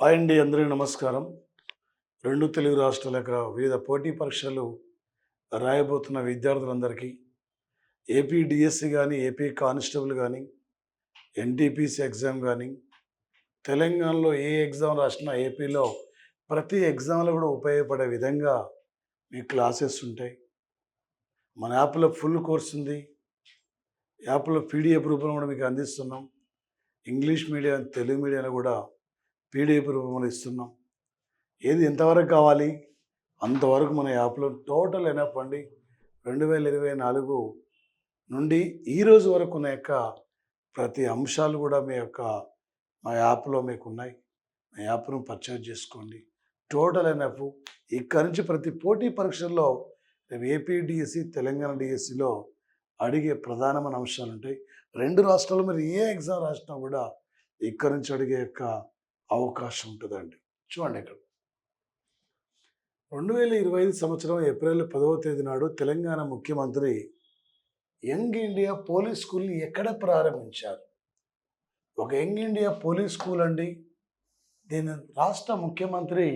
Hi అండి, అందరికీ నమస్కారం. రెండు తెలుగు రాష్ట్రాల యొక్క వివిధ పోటీ పరీక్షలు రాయబోతున్న విద్యార్థులందరికీ ఏపీ డిఎస్సి కానీ, ఏపీ కానిస్టేబుల్ కానీ, ఎన్టీపీసీ ఎగ్జామ్ కానీ, తెలంగాణలో ఏ ఎగ్జామ్ రాసినా ఏపీలో ప్రతి ఎగ్జామ్లో కూడా ఉపయోగపడే విధంగా మీ క్లాసెస్ ఉంటాయి. మన యాప్లో ఫుల్ కోర్స్ ఉంది. యాప్లో పీడిఎఫ్ రూపంలో కూడా మీకు అందిస్తున్నాం. ఇంగ్లీష్ మీడియం, తెలుగు మీడియంలో కూడా పీడిఎఫ్ రూపంలో ఇస్తున్నాం. ఏది ఎంతవరకు కావాలి అంతవరకు మన యాప్లో టోటల్ ఎనఫ్ అండి. 2024 నుండి ఈరోజు వరకు ఉన్న యొక్క ప్రతి అంశాలు కూడా మా యాప్లో మీకు ఉన్నాయి. మా యాప్ను పర్చేజ్ చేసుకోండి. Total enough. ఇక్కడి నుంచి ప్రతి పోటీ పరీక్షల్లో ఏపీ డిఎస్సి, తెలంగాణ డిఎస్సిలో అడిగే ప్రధానమైన అంశాలు ఉంటాయి. రెండు రాష్ట్రాలు మీరు ఏ ఎగ్జామ్ రాసినా కూడా ఇక్కడి నుంచి అడిగే యొక్క అవకాశం ఉంటుందండి. చూడండి, ఇక్కడ 2025 సంవత్సరం ఏప్రిల్ 10వ తేదీ నాడు తెలంగాణ ముఖ్యమంత్రి యంగ్ ఇండియా పోలీస్ స్కూల్ని ఎక్కడ ప్రారంభించారు? ఒక యంగ్ ఇండియా పోలీస్ స్కూల్ అండి. దీన్ని రాష్ట్ర ముఖ్యమంత్రి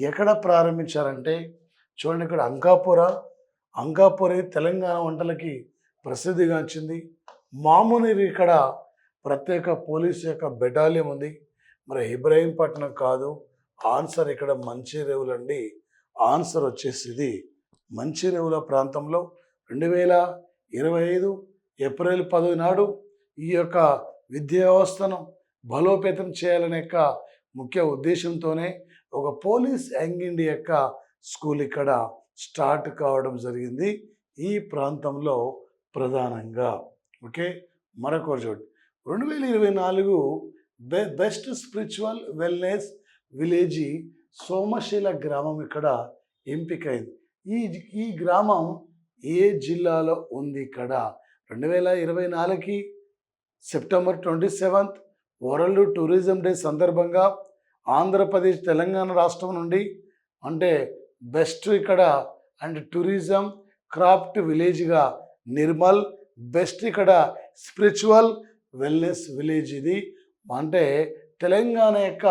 ఎక్కడ ప్రారంభించారంటే చూడండి, ఇక్కడ అంకాపుర తెలంగాణ వంటలకి ప్రసిద్ధిగాంచింది. మామునీరు ఇక్కడ ప్రత్యేక పోలీసు యొక్క బెటాలియం ఉంది. మరి ఇబ్రహీంపట్నం కాదు, ఆన్సర్ ఇక్కడ మంచిర్యాల అండి. ఆన్సర్ వచ్చేసి ఇది మంచిర్యాల ప్రాంతంలో 2025 ఏప్రిల్ 10 నాడు ఈ యొక్క విద్యా వ్యవస్థను బలోపేతం చేయాలనే యొక్క ముఖ్య ఉద్దేశంతోనే ఒక పోలీస్ యంగ్ ఇండియా యొక్క స్కూల్ ఇక్కడ స్టార్ట్ కావడం జరిగింది ఈ ప్రాంతంలో ప్రధానంగా. ఓకే, మరొక చోటు 2024 best spiritual wellness village Somasila గ్రామం ఇక్కడ ఎంపికైంది. ఈ గ్రామం ఏ జిల్లాలో ఉంది? ఇక్కడ 2024 సెప్టెంబర్ 27 వరల్డ్ టూరిజం డే సందర్భంగా ఆంధ్రప్రదేశ్, తెలంగాణ రాష్ట్రం నుండి అంటే బెస్ట్ ఇక్కడ అండ్ టూరిజం క్రాఫ్ట్ విలేజ్గా నిర్మల్, బెస్ట్ ఇక్కడ స్పిరిచువల్ వెల్నెస్ విలేజ్. ఇది అంటే తెలంగాణ యొక్క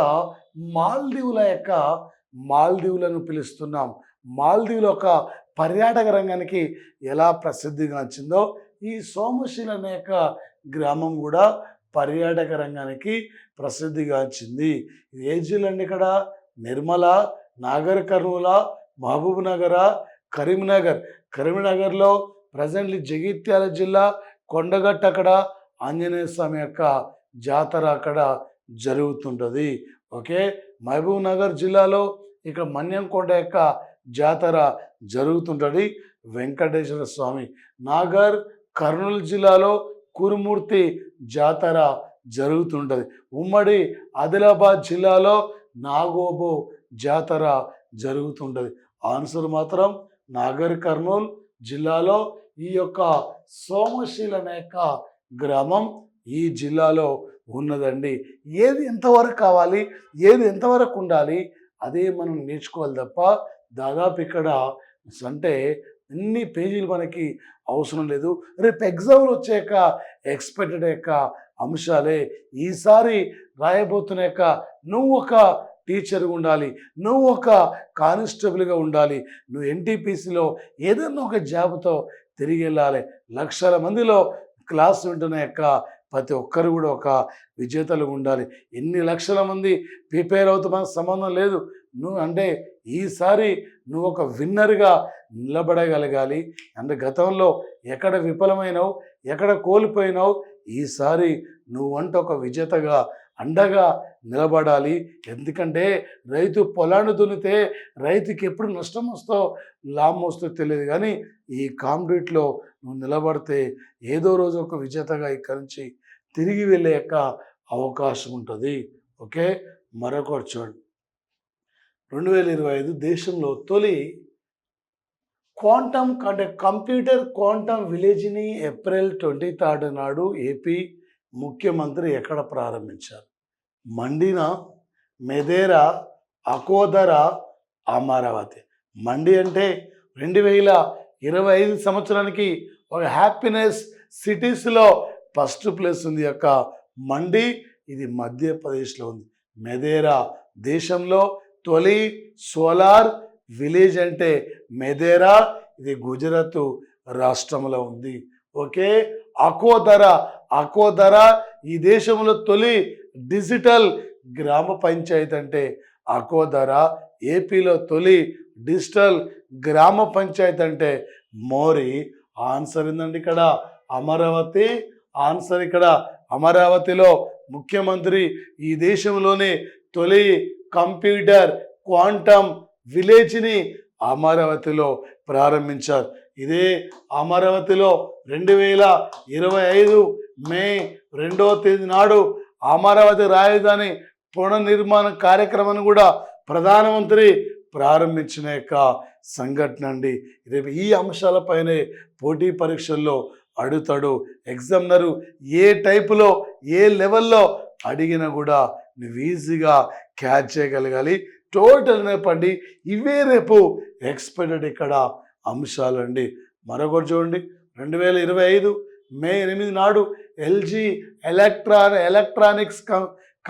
మాల్దీవులను పిలుస్తున్నాం. మాల్దీవుల ఒక పర్యాటక రంగానికి ఎలా ప్రసిద్ధిగాంచిందో ఈ సోమశీల అనే యొక్క గ్రామం కూడా పర్యాటక రంగానికి ప్రసిద్ధిగాంచింది. ఇది ఏ జిల్లా అండి? ఇక్కడ నిర్మల, నాగర్ కర్నూల, మహబూబ్ నగర్, కరీంనగర్లో ప్రజెంట్లీ జగిత్యాల జిల్లా కొండగట్ట అక్కడ ఆంజనేయ స్వామి యొక్క జాతర అక్కడ జరుగుతుంటుంది. ఓకే, మహబూబ్ నగర్ జిల్లాలో ఇక మన్యంకొండ యొక్క జాతర జరుగుతుంటుంది, వెంకటేశ్వర స్వామి. నాగర్ కర్నూలు జిల్లాలో కురుమూర్తి జాతర జరుగుతుంటుంది. ఉమ్మడి ఆదిలాబాద్ జిల్లాలో నాగోబో జాతర జరుగుతుంటుంది. ఆన్సర్ మాత్రం నాగర్ కర్నూలు జిల్లాలో ఈ యొక్క సోమశీల అనే యొక్క గ్రామం ఈ జిల్లాలో ఉన్నదండి. ఏది ఎంతవరకు కావాలి, ఏది ఎంతవరకు ఉండాలి అదే మనం నేర్చుకోవాలి తప్ప దాదాపు ఇక్కడ అంటే ఎన్ని పేజీలు మనకి అవసరం లేదు. రేపు ఎగ్జామ్లు వచ్చాక ఎక్స్పెక్టెడ్ యొక్క అంశాలే ఈసారి రాయబోతున్న యొక్క నువ్వు ఒక టీచర్గా ఉండాలి, నువ్వు ఒక కానిస్టేబుల్గా ఉండాలి, నువ్వు ఎన్టీపీసీలో ఏదన్నా ఒక జాబ్తో తిరిగి వెళ్ళాలి. లక్షల మందిలో క్లాస్ వింటున్న యొక్క ప్రతి ఒక్కరు కూడా ఒక విజేతలు ఉండాలి. ఎన్ని లక్షల మంది ప్రిపేర్ అవుతూ మనకు సంబంధం లేదు. నువ్వు అంటే ఈసారి నువ్వు ఒక విన్నర్గా నిలబడగలగాలి. అంటే గతంలో ఎక్కడ విఫలమైనావు, ఎక్కడ కోల్పోయినావు, ఈసారి నువ్వంటే ఒక విజేతగా అండగా నిలబడాలి. ఎందుకంటే రైతు పొలాన్ని దున్నితే రైతుకి ఎప్పుడు నష్టం వస్తో లాభం వస్తో తెలియదు, కానీ ఈ కాంపిటీట్లో నువ్వు నిలబడితే ఏదో రోజు ఒక విజేతగా ఇక్కడి నుంచి తిరిగి వెళ్ళే యొక్క అవకాశం ఉంటుంది. ఓకే, మరొకటి చూడండి, 2025 దేశంలో తొలి కంప్యూటర్ క్వాంటమ్ విలేజ్ని ఏప్రిల్ 23 నాడు ఏపీ ముఖ్యమంత్రి ఎక్కడ ప్రారంభించారు? మండినా, మెదేరా, అకోదరా, అమరావతి. మండి అంటే 2025 సంవత్సరానికి ఒక హ్యాపీనెస్ సిటీస్లో ఫస్ట్ ప్లేస్ ఉంది యొక్క మండి. ఇది మధ్యప్రదేశ్లో ఉంది. మెదేరా దేశంలో తొలి సోలార్ విలేజ్ అంటే మెదేరా, ఇది గుజరాత్ రాష్ట్రంలో ఉంది. ఓకే, అకోదర ఈ దేశంలో తొలి డిజిటల్ గ్రామ పంచాయతీ అంటే అకోదర. ఏపీలో తొలి డిజిటల్ గ్రామ పంచాయతీ అంటే మోరి. ఆన్సర్ ఏందండి ఇక్కడ అమరావతి. ఆన్సర్ ఇక్కడ అమరావతిలో ముఖ్యమంత్రి ఈ దేశంలోనే తొలి కంప్యూటర్ క్వాంటమ్ విలేజ్ని అమరావతిలో ప్రారంభించారు. ఇదే అమరావతిలో 2025 మే 2వ తేదీ నాడు అమరావతి రాజధాని పునర్నిర్మాణ కార్యక్రమాన్ని కూడా ప్రధానమంత్రి ప్రారంభించిన యొక్క సంఘటన అండి. రేపు ఈ అంశాలపైనే పోటీ పరీక్షల్లో అడుగుతాడు ఎగ్జామినరు. ఏ టైపులో ఏ లెవెల్లో అడిగినా కూడా నువ్వు ఈజీగా క్యాచ్ చేయగలగాలి. టోటల్ నేపండి ఇవే రేపు ఎక్స్పెక్టెడ్ ఇక్కడ అంశాలు అండి. మరొకటి చూడండి, 2025 మే 8 నాడు ఎల్జీ ఎలక్ట్రానిక్స్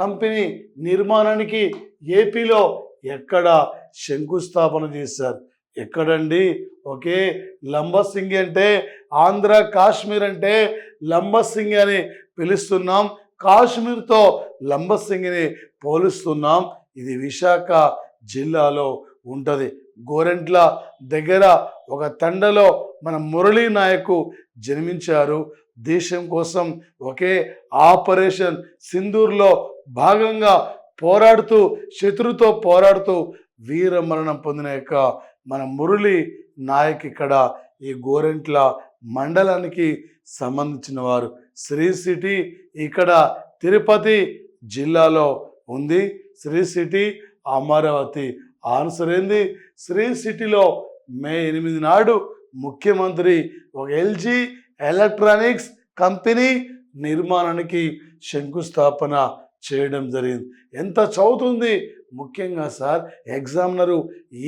కంపెనీ నిర్మాణానికి ఏపీలో ఎక్కడ శంకుస్థాపన చేశారు? ఎక్కడండి? ఓకే, లంబసింగి అంటే ఆంధ్ర, కాశ్మీర్ అంటే లంబసింగి అని పిలుస్తున్నాం, కాశ్మీర్తో లంబసింగిని పోలుస్తున్నాం. ఇది విశాఖ జిల్లాలో ఉంటుంది. గోరెంట్ల దగ్గర ఒక తండలో మన మురళీ నాయక్ జన్మించారు. దేశం కోసం ఒకే ఆపరేషన్ సింధూర్లో భాగంగా పోరాడుతూ శత్రుతో పోరాడుతూ వీరమరణం పొందిన యొక్క మన మురళీ నాయక్ ఇక్కడ ఈ గోరెంట్ల మండలానికి సంబంధించిన వారు. శ్రీ సిటీ ఇక్కడ తిరుపతి జిల్లాలో ఉంది. శ్రీ సిటీ అమరావతి. ఆన్సర్ ఏంది? శ్రీ సిటీలో మే 8 నాడు ముఖ్యమంత్రి ఒక ఎల్జీ ఎలక్ట్రానిక్స్ కంపెనీ నిర్మాణానికి శంకుస్థాపన చేయడం జరిగింది. ఎంత చదువుతుంది ముఖ్యంగా సార్ ఎగ్జామినరు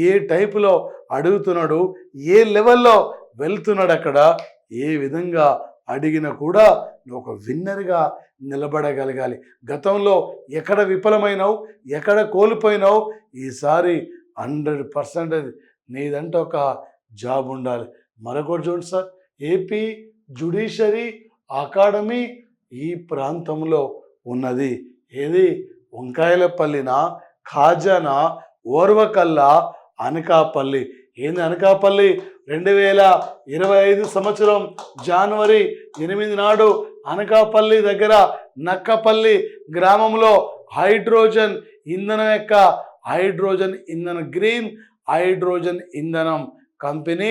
ఏ టైపులో అడుగుతున్నాడు, ఏ లెవెల్లో వెళ్తున్నాడు, అక్కడ ఏ విధంగా అడిగినా కూడా నువ్వు ఒక విన్నర్గా నిలబడగలగాలి. గతంలో ఎక్కడ విఫలమైనావు, ఎక్కడ కోల్పోయినావు, ఈసారి 100% నీదంటే ఒక జాబ్ ఉండాలి. మరొకటి చూడండి సార్, ఏపీ జ్యుడిషియరీ అకాడమీ ఈ ప్రాంతంలో ఉన్నది. ఏది? వంకాయలపల్లినా, ఖాజానా, ఓర్వకల్ల, అనకాపల్లి. ఏంది అనకాపల్లి? 2025 సంవత్సరం జనవరి 8 నాడు అనకాపల్లి దగ్గర నక్కపల్లి గ్రామంలో హైడ్రోజన్ ఇంధనం యొక్క గ్రీన్ హైడ్రోజన్ ఇంధనం కంపెనీ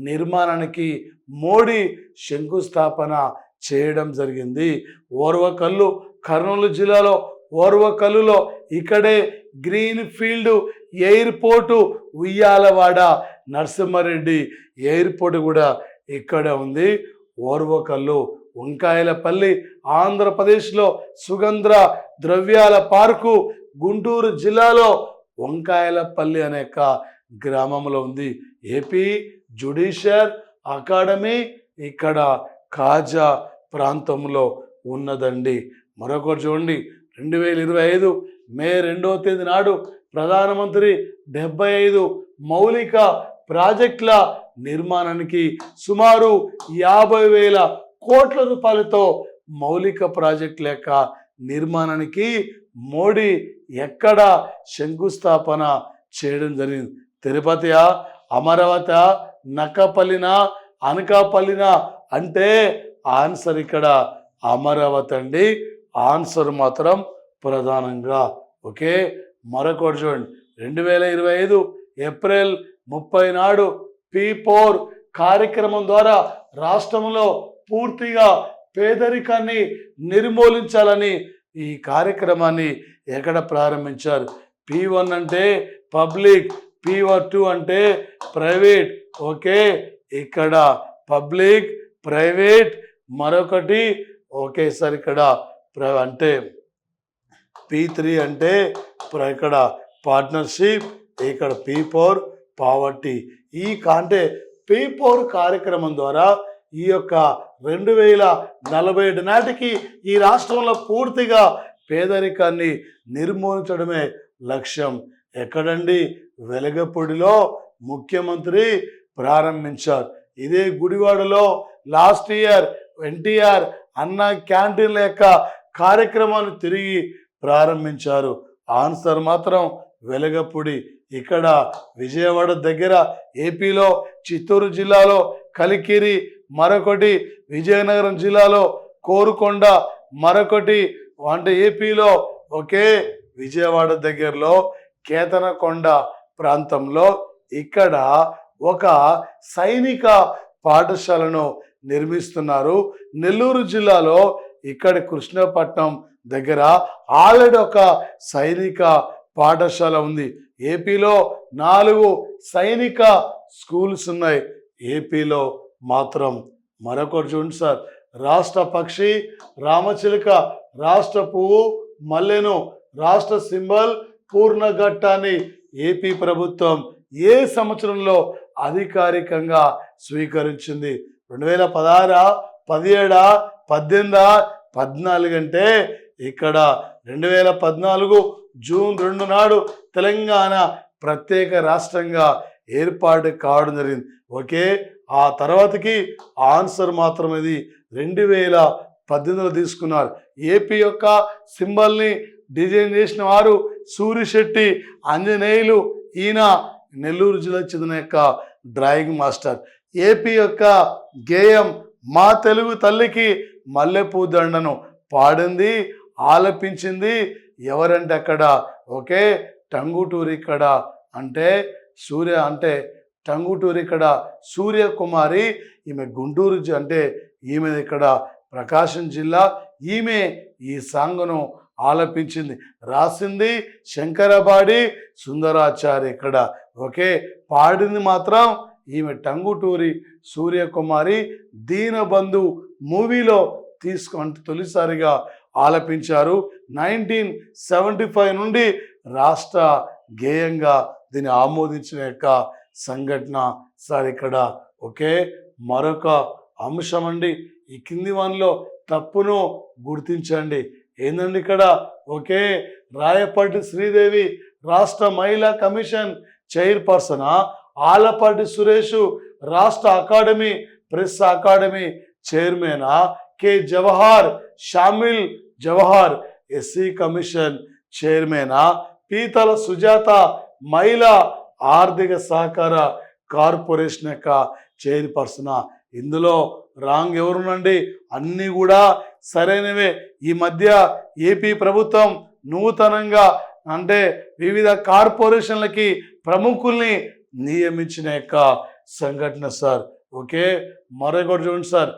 నిర్మాణానికి మోడీ శంకుస్థాపన చేయడం జరిగింది. ఓర్వకల్లు కర్నూలు జిల్లాలో ఓర్వకల్లులో ఇక్కడే green field airport, Uyyalawada Narasimha Reddy airport కూడా ఇక్కడ ఉంది. ఓర్వకల్లు వంకాయలపల్లి ఆంధ్రప్రదేశ్లో సుగంధ ద్రవ్యాల పార్కు గుంటూరు జిల్లాలో వంకాయలపల్లి అనే గ్రామంలో ఉంది. ఏపీ జ్యుడిషియల్ అకాడమీ ఇక్కడ కాజా ప్రాంతంలో ఉన్నదండి. మరొకటి చూడండి, 2025 మే 2వ తేదీ నాడు ప్రధానమంత్రి 75 మౌలిక ప్రాజెక్టుల నిర్మాణానికి సుమారు 50,000 కోట్ల రూపాయలతో మౌలిక ప్రాజెక్టుల యొక్క నిర్మాణానికి మోడీ ఎక్కడ శంకుస్థాపన చేయడం జరిగింది? తిరుపతియా, అమరావతి, నక్కపల్లినా, అనకాపల్లినా అంటే ఆన్సర్ ఇక్కడ అమరావతి అండి. ఆన్సర్ మాత్రం ప్రధానంగా. ఓకే, మరొకటి చూడండి, 2025 ఏప్రిల్ 30 నాడు P4 కార్యక్రమం ద్వారా రాష్ట్రంలో పూర్తిగా పేదరికాన్ని నిర్మూలించాలని ఈ కార్యక్రమాన్ని ఎక్కడ ప్రారంభించారు? P1 అంటే పబ్లిక్, P2 అంటే ప్రైవేట్. ఓకే, ఇక్కడ పబ్లిక్, ప్రైవేట్. మరొకటి ఓకే సార్ ఇక్కడ అంటే P3 అంటే ఇక్కడ పార్ట్నర్షిప్, ఇక్కడ P4 పావర్టీ. అంటే P4 కార్యక్రమం ద్వారా ఈ యొక్క 2047 నాటికి ఈ రాష్ట్రంలో పూర్తిగా పేదరికాన్ని నిర్మూలించడమే లక్ష్యం. ఎక్కడండి? వెలగపూడిలో ముఖ్యమంత్రి ప్రారంభించారు. ఇదే గుడివాడలో లాస్ట్ ఇయర్ ఎన్టీఆర్ అన్న క్యాంటీన్ల యొక్క కార్యక్రమాన్ని తిరిగి ప్రారంభించారు. ఆన్సర్ మాత్రం వెలగపూడి. ఇక్కడ విజయవాడ దగ్గర ఏపీలో చిత్తూరు జిల్లాలో కలికిరి, మరొకటి విజయనగరం జిల్లాలో కోరుకొండ, మరొకటి అంటే ఏపీలో ఒకే విజయవాడ దగ్గరలో కేతనకొండ ప్రాంతంలో ఇక్కడ ఒక సైనిక పాఠశాలను నిర్మిస్తున్నారు. నెల్లూరు జిల్లాలో ఇక్కడ కృష్ణపట్నం దగ్గర ఆల్రెడీ ఒక సైనిక పాఠశాల ఉంది. ఏపీలో 4 సైనిక స్కూల్స్ ఉన్నాయి. ఏపీలో మాత్రం మరొకటి చూడండి సార్, రాష్ట్ర పక్షి రామచిలుక, రాష్ట్ర పువ్వు మల్లెను, రాష్ట్ర సింబల్ పూర్ణఘట్టాన్ని ఏపీ ప్రభుత్వం ఏ సంవత్సరంలో అధికారికంగా స్వీకరించింది? 2016, 17, 18, 14 అంటే ఇక్కడ 2014 జూన్ 2 నాడు తెలంగాణ ప్రత్యేక రాష్ట్రంగా ఏర్పాటు కావడం జరిగింది. ఓకే, ఆ తర్వాతకి ఆన్సర్ మాత్రం ఇది 2018లో తీసుకున్నారు. ఏపీ యొక్క సింబల్ని డిజైన్ చేసిన వారు సూరిశెట్టి ఆంజనేయులు. ఈయన నెల్లూరు జిల్లాకు చెందిన యొక్క డ్రాయింగ్ మాస్టర్. ఏపీ యొక్క గేయం మా తెలుగు తల్లికి మల్లెపూ దండను పాడింది, ఆలపించింది ఎవరంటే అక్కడ ఓకే టంగుటూరి ఇక్కడ అంటే టంగుటూరి ఇక్కడ సూర్యకుమారి. ఈమె గుంటూరు అంటే ఈమె ఇక్కడ ప్రకాశం జిల్లా. ఈమె ఈ సాంగ్ను ఆలపించింది, రాసింది శంకరబాడి సుందరాచారి ఇక్కడ. ఓకే, పాడింది మాత్రం ఈమె టంగుటూరి సూర్యకుమారి. దీనబంధు మూవీలో తీసుకుంటే తొలిసారిగా ఆలపించారు. 1975 నుండి రాష్ట్ర గేయంగా దీన్ని ఆమోదించిన యొక్క సంఘటన సార్ ఇక్కడ. ఓకే, మరొక అంశం అండి, ఈ కింది వానిలో తప్పును గుర్తించండి. ఏందండి ఇక్కడ? ఓకే, రాయపాటి శ్రీదేవి రాష్ట్ర మహిళా కమిషన్ చైర్పర్సన్, ఆలపాటి సురేష్ రాష్ట్ర అకాడమీ ప్రెస్ అకాడమీ చైర్మనా, K Jawahar Shamil Jawahar SC commission చైర్మనా, పీతల సుజాత మహిళా ఆర్థిక సహకార కార్పొరేషన్ యొక్క చైర్పర్సనా? ఇందులో రాంగ్ ఎవరునండి? అన్నీ కూడా సరైనవే. ఈ మధ్య ఏపీ ప్రభుత్వం నూతనంగా అంటే వివిధ కార్పొరేషన్లకి ప్రముఖుల్ని నియమించిన యొక్క సంఘటన సార్. ఓకే, మరొకటి చూడండి సార్,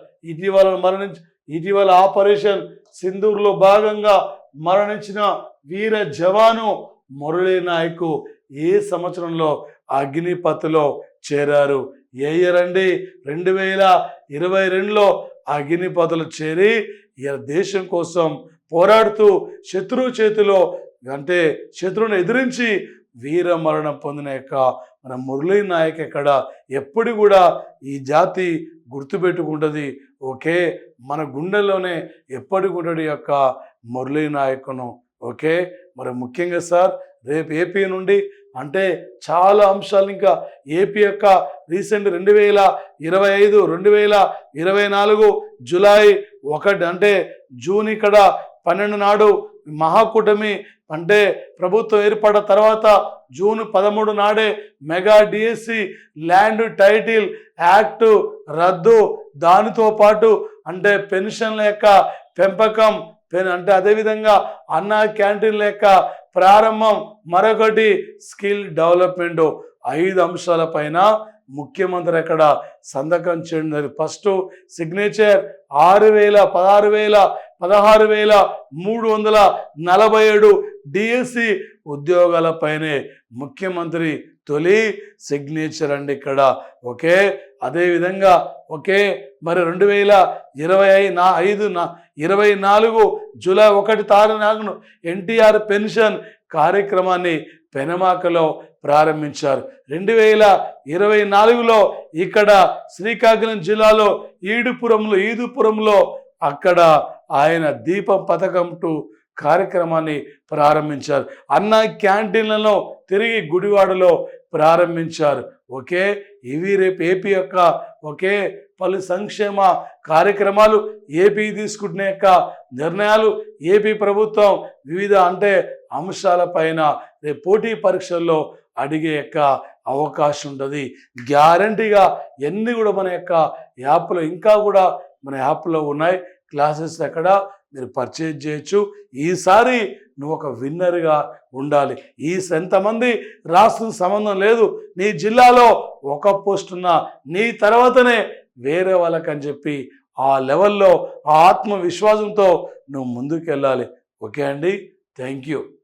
ఇటీవల ఆపరేషన్ సింధూర్లో భాగంగా మరణించిన వీర జవాను మురళీ నాయక్ ఏ సంవత్సరంలో అగ్నిపథ్లో చేరారు? ఏ ఇయర్ అండి? 2022లో అగ్నిపథ్లో చేరి దేశం కోసం పోరాడుతూ శత్రువు చేతిలో అంటే శత్రువుని ఎదిరించి వీర మరణం పొందిన యొక్క మన మురళీ నాయక్ ఇక్కడ ఎప్పుడు కూడా ఈ జాతి గుర్తుపెట్టుకుంటుంది. ఓకే, మన గుండెల్లోనే ఎప్పటికుంటాడు యొక్క మురళీ నాయక్ను. ఓకే, మరి ముఖ్యంగా సార్ రేపు ఏపీ నుండి అంటే చాలా అంశాలు ఇంకా ఏపీ యొక్క రీసెంట్ 2025, 2024 జూలై 1 అంటే జూన్ ఇక్కడ 12 నాడు మహాకూటమి అంటే ప్రభుత్వం ఏర్పడిన తర్వాత జూన్ 13 నాడే mega DSC land title act రద్దు, దానితో పాటు అంటే పెన్షన్ల యొక్క పెంపకం అంటే అదేవిధంగా అన్న క్యాంటీన్ల యొక్క ప్రారంభం, మరొకటి స్కిల్ డెవలప్మెంట్, 5 అంశాల పైన ముఖ్యమంత్రి అక్కడ సంతకం చేయడం. ఫస్ట్ సిగ్నేచర్ 16,347 డిఎస్సి ఉద్యోగాలపైనే ముఖ్యమంత్రి తొలి సిగ్నేచర్ అండి ఇక్కడ. ఓకే, అదేవిధంగా ఓకే మరి 2024 జూలై 1 తారీఖున ఎన్టీఆర్ పెన్షన్ కార్యక్రమాన్ని పెనమాకలో ప్రారంభించారు. 2024లో ఇక్కడ శ్రీకాకుళం జిల్లాలో ఈదుపురంలో అక్కడ ఆయన దీపం పథకం కార్యక్రమాన్ని ప్రారంభించారు. అన్న క్యాంటీన్లను తిరిగి గుడివాడలో ప్రారంభించారు. ఓకే, ఇవి రేపు ఏపీ యొక్క ఒకే పలు సంక్షేమ కార్యక్రమాలు, ఏపీ తీసుకుంటున్న యొక్క నిర్ణయాలు, ఏపీ ప్రభుత్వం వివిధ అంశాలపైన రేపు పోటీ పరీక్షల్లో అడిగే యొక్క అవకాశం ఉంటుంది. గ్యారంటీగా ఎన్ని కూడా మన యొక్క యాప్లో ఇంకా కూడా మన యాప్లో ఉన్నాయి. క్లాసెస్ ఎక్కడ మీరు పర్చేజ్ చేయొచ్చు. ఈసారి నువ్వు ఒక విన్నర్గా ఉండాలి. ఎంతమంది రాస్తున్న సంబంధం లేదు. నీ జిల్లాలో ఒక పోస్ట్ ఉన్నా నీ తర్వాతనే వేరే వాళ్ళకని చెప్పి ఆ లెవెల్లో ఆ ఆత్మవిశ్వాసంతో నువ్వు ముందుకు వెళ్ళాలి. ఓకే అండి, థ్యాంక్ యూ.